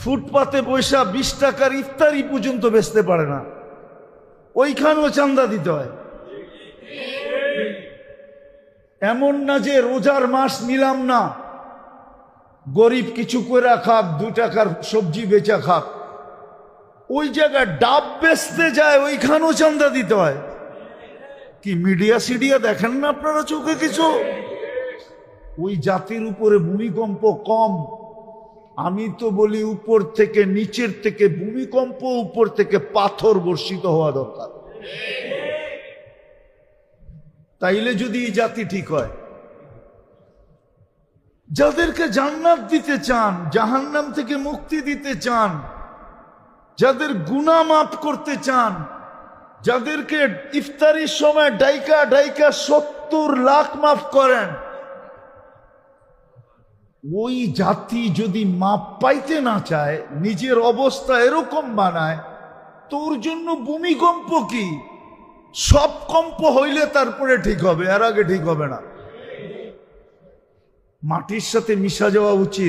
ফুটপাতে পয়সা 20 টাকার ইফতারি পর্যন্ত বেচতে পারে না, ওইখানেও চাঁদা দিতে হয়। এমন না যে রোজার মাস নিলাম না, গরিব কিছু করে খাক, 2 টাকার সবজি বেচা খাক, ওই জায়গায় ডাব বেচতে যায়, ওইখানেও চাঁদা দিতে হয়। কি মিডিয়া সিডিয়া দেখেন না আপনারা চোখে কিছু? ওই জাতির উপরে ভূমিকম্প কম। আমি তো বলি উপর থেকে, নিচের থেকে ভূমিকম্প, উপর থেকে পাথর বর্ষিত হওয়া দরকার, তাইলে যদি এই জাতি ঠিক হয়। যাদেরকে জান্নাত দিতে চান, জাহান্নাম থেকে মুক্তি দিতে চান, যাদের গুনাহ মাফ করতে চান, যাদেরকে ইফতারির সময় ডাইকা ডাইকা 70 লাখ মাফ করেন, ওই জাতি যদি মাপ পাইতে না চায়, নিজের অবস্থা এরকম বানায়, তোর জন্য ভূমিকম্প কি? সব কম্প হইলে তারপরে ঠিক হবে, এর আগে ঠিক হবে না। মাটির সাথে মিশা যাওয়া উচিত।